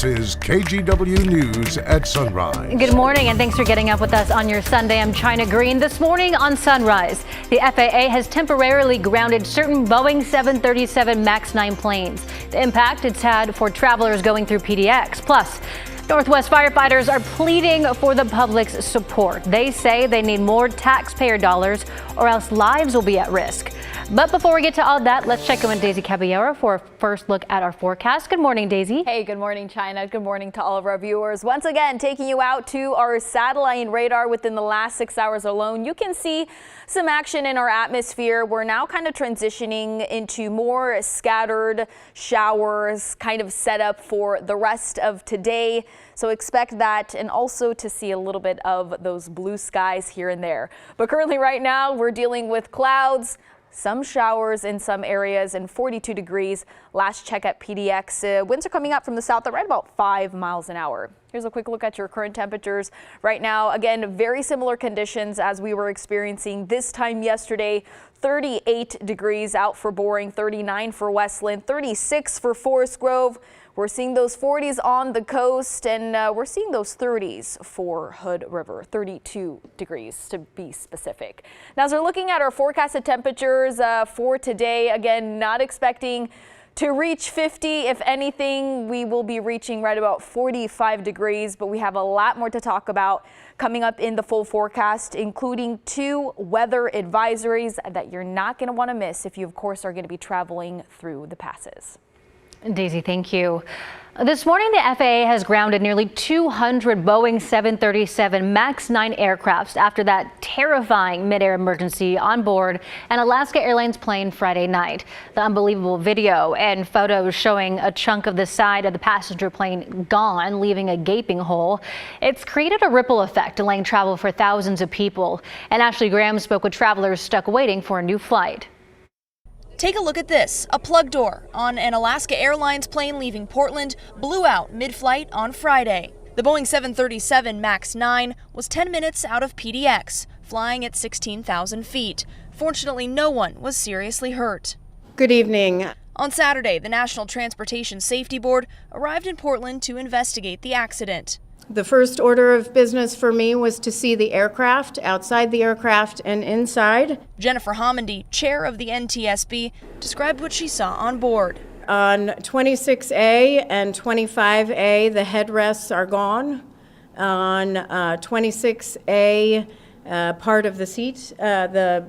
This is KGW News at Sunrise. Good morning and thanks for getting up with us on your Sunday. I'm China Green. This morning on Sunrise, the FAA has temporarily grounded certain Boeing 737 MAX 9 planes. The impact it's had for travelers going through PDX. Plus, Northwest firefighters are pleading for the public's support. They say they need more taxpayer dollars or else lives will be at risk. But before we get to all that, let's check in with Daisy Caballero for a first look at our forecast. Good morning, Daisy. Hey, good morning, China. Good morning to all of our viewers. Once again, taking you out to our satellite radar within the last 6 hours alone. You can see some action in our atmosphere. We're now kind of transitioning into more scattered showers, kind of set up for the rest of today. So expect that, and also to see a little bit of those blue skies here and there. But currently right now, we're dealing with clouds, some showers in some areas, and 42 degrees. Last check at PDX, winds are coming up from the south at right about 5 miles an hour. Here's a quick look at your current temperatures right now. Again, very similar conditions as we were experiencing this time yesterday. 38 degrees out for Boring, 39 for Westland, 36 for Forest Grove. We're seeing those 40s on the coast, and we're seeing those 30s for Hood River, 32 degrees to be specific. Now, as we're looking at our forecasted temperatures for today, again, not expecting to reach 50. If anything, we will be reaching right about 45 degrees, but we have a lot more to talk about coming up in the full forecast, including 2 weather advisories that you're not going to want to miss if you, of course, are going to be traveling through the passes. Daisy, thank you. This morning, the FAA has grounded nearly 200 Boeing 737 MAX 9 aircrafts after that terrifying mid-air emergency on board an Alaska Airlines plane Friday night. The unbelievable video and photos showing a chunk of the side of the passenger plane gone, leaving a gaping hole. It's created a ripple effect, delaying travel for thousands of people. And Ashley Graham spoke with travelers stuck waiting for a new flight. Take a look at this. A plug door on an Alaska Airlines plane leaving Portland blew out mid-flight on Friday. The Boeing 737 MAX 9 was 10 minutes out of PDX, flying at 16,000 feet. Fortunately, no one was seriously hurt. Good evening. On Saturday, the National Transportation Safety Board arrived in Portland to investigate the accident. The first order of business for me was to see the aircraft, outside the aircraft and inside. Jennifer Homendy, chair of the NTSB, described what she saw on board. On 26A and 25A, the headrests are gone. On 26A, part of the seat, the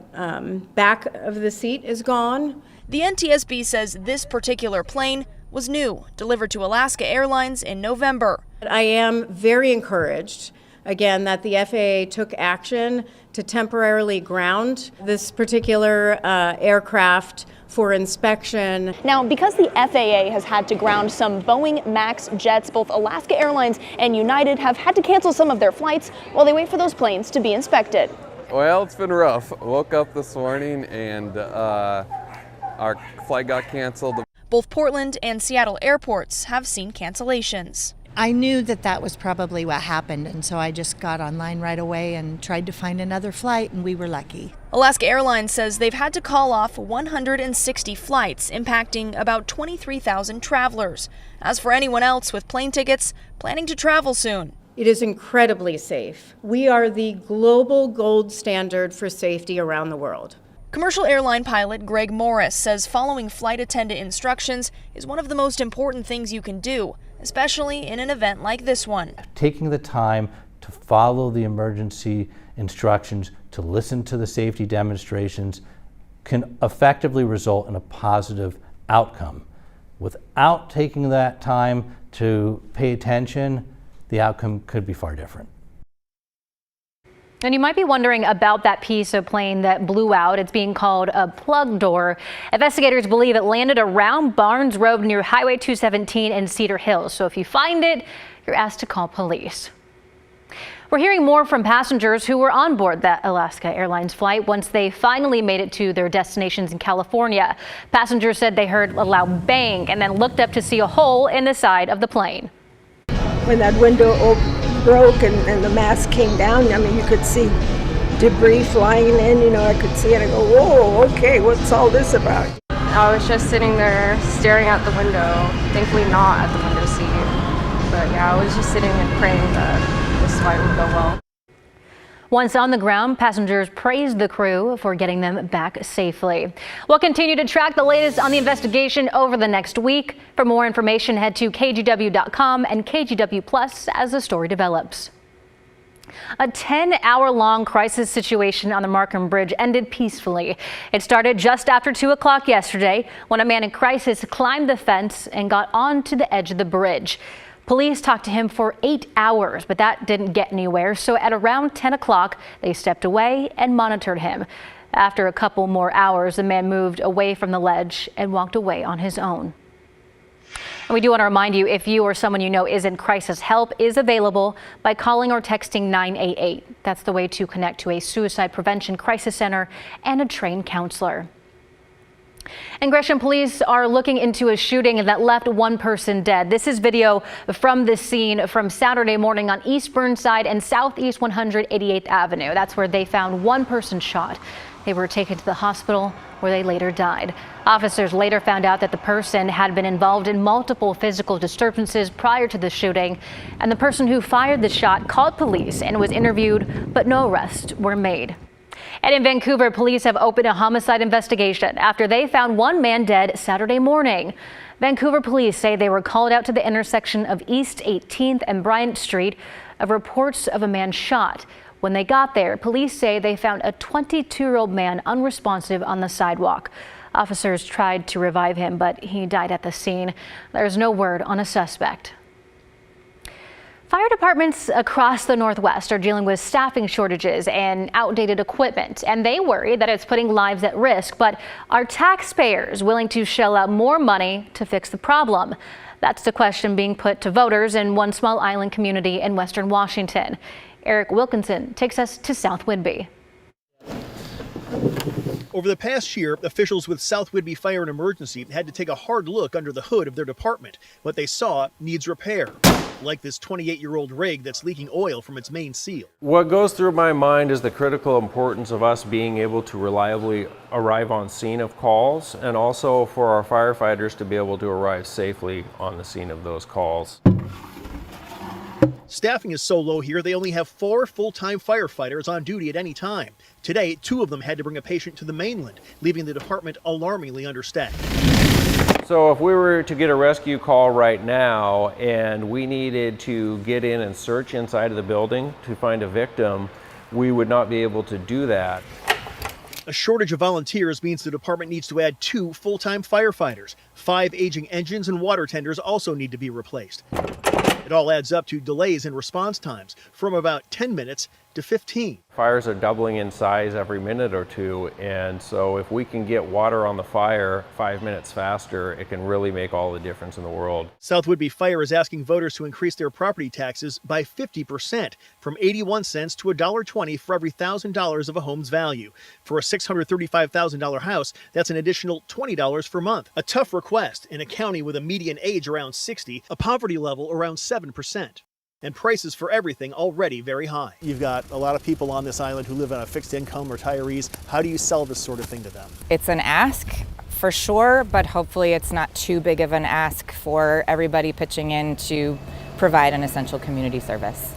back of the seat is gone. The NTSB says this particular plane was new, delivered to Alaska Airlines in November. I am very encouraged, again, that the FAA took action to temporarily ground this particular aircraft for inspection. Now, because the FAA has had to ground some Boeing MAX jets, both Alaska Airlines and United have had to cancel some of their flights while they wait for those planes to be inspected. Well, it's been rough. Woke up this morning and our flight got canceled. Both Portland and Seattle airports have seen cancellations. I knew that that was probably what happened, and so I just got online right away and tried to find another flight, and we were lucky. Alaska Airlines says they've had to call off 160 flights, impacting about 23,000 travelers. As for anyone else with plane tickets planning to travel soon, it is incredibly safe. We are the global gold standard for safety around the world. Commercial airline pilot Greg Morris says following flight attendant instructions is one of the most important things you can do, especially in an event like this one. Taking the time to follow the emergency instructions, to listen to the safety demonstrations, can effectively result in a positive outcome. Without taking that time to pay attention, the outcome could be far different. And you might be wondering about that piece of plane that blew out. It's being called a plug door. Investigators believe it landed around Barnes Road near Highway 217 in Cedar Hills. So if you find it, you're asked to call police. We're hearing more from passengers who were on board that Alaska Airlines flight once they finally made it to their destinations in California. Passengers said they heard a loud bang and then looked up to see a hole in the side of the plane. When that window broke and the mast came down, I mean, you could see debris flying in, I could see it. I go, whoa, okay, what's all this about? I was just sitting there staring out the window, thankfully not at the window seat. yeah, I was just sitting and praying that this flight would go well. Once on the ground, passengers praised the crew for getting them back safely. We'll continue to track the latest on the investigation over the next week. For more information, head to KGW.com and KGW Plus as the story develops. A 10-hour-long crisis situation on the Markham Bridge ended peacefully. It started just after 2 o'clock yesterday when a man in crisis climbed the fence and got onto the edge of the bridge. Police talked to him for 8 hours, but that didn't get anywhere. So at around 10 o'clock, they stepped away and monitored him. After a couple more hours, the man moved away from the ledge and walked away on his own. And we do want to remind you, if you or someone you know is in crisis, help is available by calling or texting 988. That's the way to connect to a suicide prevention crisis center and a trained counselor. And Gresham police are looking into a shooting that left one person dead. This is video from the scene from Saturday morning on East Burnside and Southeast 188th Avenue. That's where they found one person shot. They were taken to the hospital where they later died. Officers later found out that the person had been involved in multiple physical disturbances prior to the shooting, and the person who fired the shot called police and was interviewed, but no arrests were made. And in Vancouver, police have opened a homicide investigation after they found one man dead Saturday morning. Vancouver police say they were called out to the intersection of East 18th and Bryant Street of reports of a man shot. When they got there, police say they found a 22-year-old man unresponsive on the sidewalk. Officers tried to revive him, but he died at the scene. There's no word on a suspect. Fire departments across the Northwest are dealing with staffing shortages and outdated equipment, and they worry that it's putting lives at risk. But are taxpayers willing to shell out more money to fix the problem? That's the question being put to voters in one small island community in Western Washington. Eric Wilkinson takes us to South Whidbey. Over the past year, officials with South Whidbey Fire and Emergency had to take a hard look under the hood of their department. What they saw needs repair, like this 28-year-old rig that's leaking oil from its main seal. What goes through my mind is the critical importance of us being able to reliably arrive on scene of calls, and also for our firefighters to be able to arrive safely on the scene of those calls. Staffing is so low here, they only have 4 full-time firefighters on duty at any time. Today, 2 of them had to bring a patient to the mainland, leaving the department alarmingly understaffed. So if we were to get a rescue call right now and we needed to get in and search inside of the building to find a victim, we would not be able to do that. A shortage of volunteers means the department needs to add 2 full-time firefighters. 5 aging engines and water tenders also need to be replaced. It all adds up to delays in response times from about 10 minutes to 15. Fires are doubling in size every minute or two, and so if we can get water on the fire 5 minutes faster, it can really make all the difference in the world. South Whidbey Fire is asking voters to increase their property taxes by 50%, from 81 cents to $1.20 for every $1,000 of a home's value. For a $635,000 house, that's an additional $20 per month. A tough request in a county with a median age around 60, a poverty level around 7%. And prices for everything already very high. You've got a lot of people on this island who live on a fixed income, retirees. How do you sell this sort of thing to them? It's an ask for sure, but hopefully it's not too big of an ask for everybody pitching in to provide an essential community service.